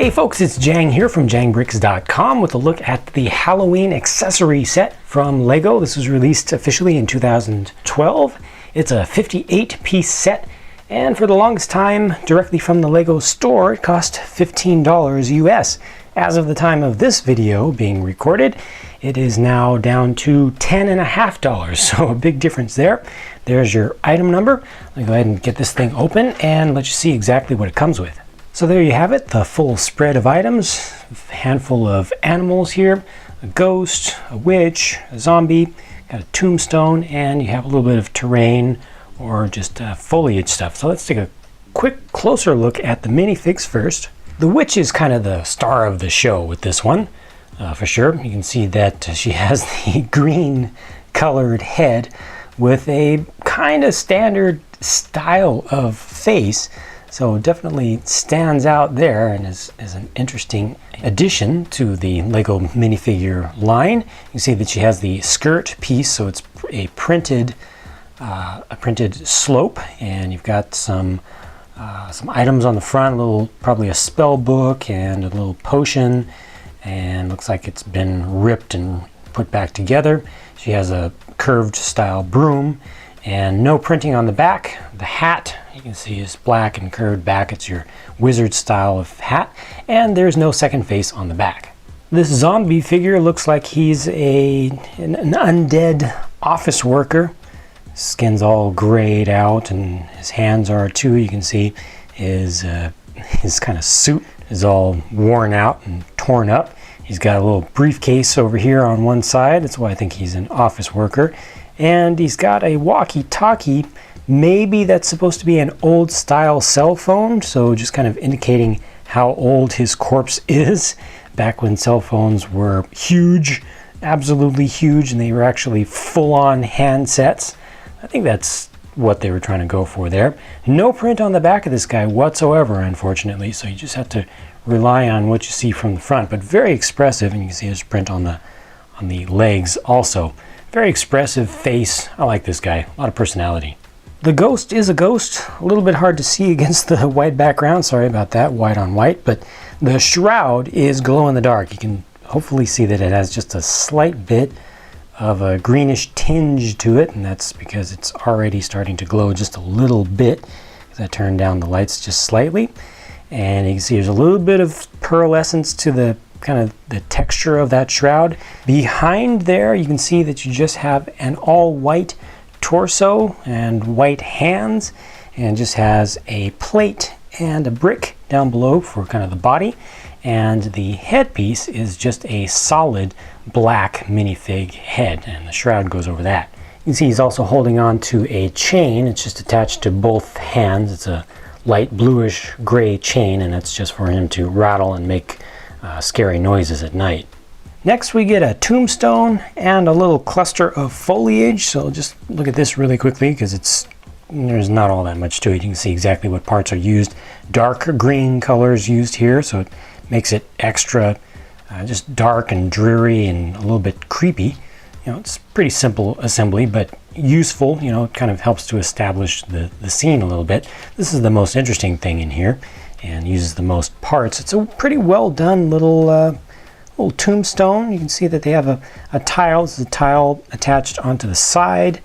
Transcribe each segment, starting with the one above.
Hey folks, it's Jang here from jangbricks.com with a look at the Halloween accessory set from Lego. This was released officially in 2012. It's a 58-piece set, and for the longest time, directly from the Lego store, it cost $15 US. As of the time of this video being recorded, it is now down to $10.50, so a big difference there. There's your item number. Let me go ahead and get this thing open and let you see exactly what it comes with. So there you have it, the full spread of items, a handful of animals here, a ghost, a witch, a zombie, got a tombstone, and you have a little bit of terrain or just foliage stuff. So let's take a quick closer look at the minifigs first. The witch is kind of the star of the show with this one, for sure. You can see that she has the green colored head with a kind of standard style of face. So definitely stands out there and is an interesting addition to the Lego minifigure line. You can see that she has the skirt piece, so it's a printed slope, and you've got some items on the front, probably a spell book and a little potion, and looks like it's been ripped and put back together. She has a curved style broom and no printing on the back. The hat, you can see, is black and curved back. It's your wizard style of hat, and there's no second face on the back. This zombie figure looks like he's an undead office worker. Skin's all grayed out and his hands are too. You can see his kind of suit is all worn out and torn up. He's got a little briefcase over here on one side. That's why I think he's an office worker. And he's got a walkie-talkie. Maybe that's supposed to be an old style cell phone, so just kind of indicating how old his corpse is, back when cell phones were huge, absolutely huge, and they were actually full-on handsets. I think that's what they were trying to go for there. No print on the back of this guy whatsoever, unfortunately, so you just have to rely on what you see from the front, but very expressive, and you can see his print on the legs also. Very expressive face. I like this guy. A lot of personality. The ghost is a ghost. A little bit hard to see against the white background. Sorry about that, white on white. But the shroud is glow in the dark. You can hopefully see that it has just a slight bit of a greenish tinge to it, and that's because it's already starting to glow just a little bit. As I turn down the lights just slightly, and you can see there's a little bit of pearlescence to the kind of the texture of that shroud. Behind there, you can see that you just have an all white torso and white hands, and just has a plate and a brick down below for kind of the body, and the headpiece is just a solid black minifig head, and the shroud goes over that. You can see he's also holding on to a chain. It's just attached to both hands. It's a light bluish gray chain, and that's just for him to rattle and make scary noises at night. Next we get a tombstone and a little cluster of foliage. So just look at this really quickly, because there's not all that much to it. You can see exactly what parts are used. Dark green colors used here, so it makes it extra just dark and dreary and a little bit creepy. You know, it's pretty simple assembly, but useful. You know, it kind of helps to establish the scene a little bit. This is the most interesting thing in here, and uses the most parts. It's a pretty well done little tombstone. You can see that they have a tile. This is a tile attached onto the side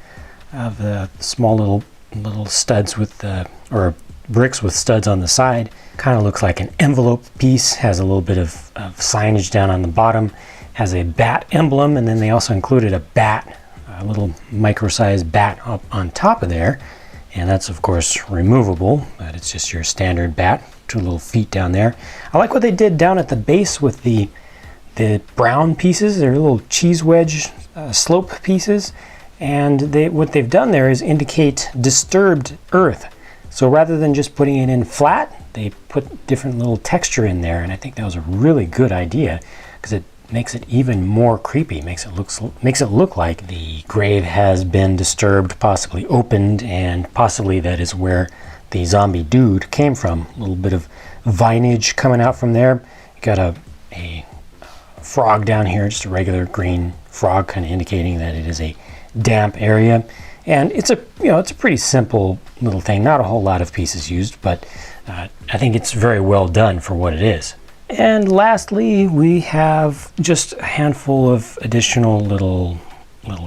of the small little studs with or bricks with studs on the side. Kind of looks like an envelope piece. Has a little bit of signage down on the bottom. Has a bat emblem, and then they also included a bat, a little micro-sized bat up on top of there. And that's of course removable, but it's just your standard bat. Two little feet down there. I like what they did down at the base with the brown pieces. They're little cheese wedge slope pieces, and what they've done there is indicate disturbed earth. So rather than just putting it in flat, they put different little texture in there, and I think that was a really good idea, because it makes it even more creepy. Makes it look like the grave has been disturbed, possibly opened, and possibly that is where the zombie dude came from. A little bit of vinage coming out from there. You got a frog down here, just a regular green frog, kind of indicating that it is a damp area. And it's a pretty simple little thing. Not a whole lot of pieces used, but I think it's very well done for what it is. And lastly, we have just a handful of additional little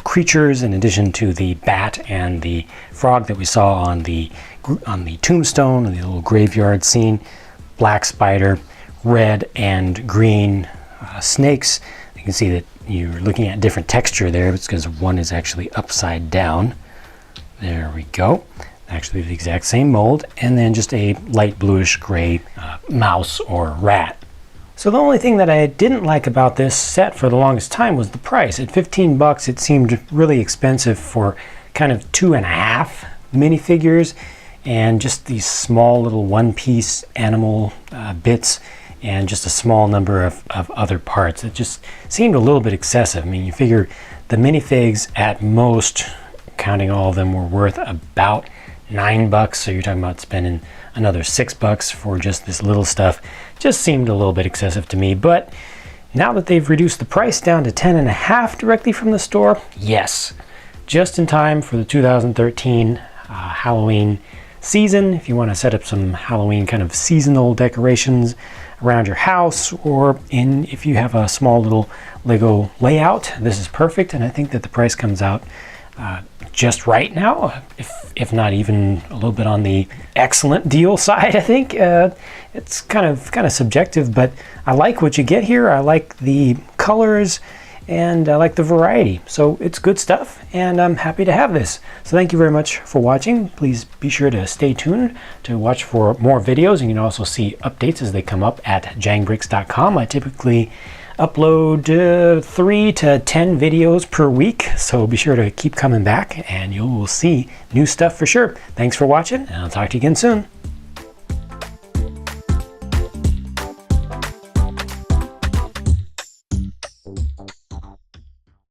creatures in addition to the bat and the frog that we saw on the tombstone, the little graveyard scene. Black spider, red and green snakes. You can see that you're looking at different texture there. It's because one is actually upside down. There we go. Actually the exact same mold. And then just a light bluish gray mouse or rat. So the only thing that I didn't like about this set for the longest time was the price. At 15 bucks, it seemed really expensive for kind of 2.5 minifigures and just these small little one-piece animal bits and just a small number of other parts. It just seemed a little bit excessive. I mean, you figure the minifigs at most, counting all of them, were worth about 9 bucks. So you're talking about spending another 6 bucks for just this little stuff. Just seemed a little bit excessive to me, but now that they've reduced the price down to 10.5 directly from the store, yes, just in time for the 2013 Halloween season. If you want to set up some Halloween kind of seasonal decorations around your house, or if you have a small little Lego layout, this is perfect. And I think that the price comes out just right now, if not even a little bit on the excellent deal side. I think it's kind of subjective, but I like what you get here. I like the colors and I like the variety. So it's good stuff, and I'm happy to have this. So thank you very much for watching. Please be sure to stay tuned to watch for more videos, and you can also see updates as they come up at jangbricks.com. I typically upload 3 to 10 videos per week, so be sure to keep coming back and you will see new stuff for sure. Thanks for watching, and I'll talk to you again soon.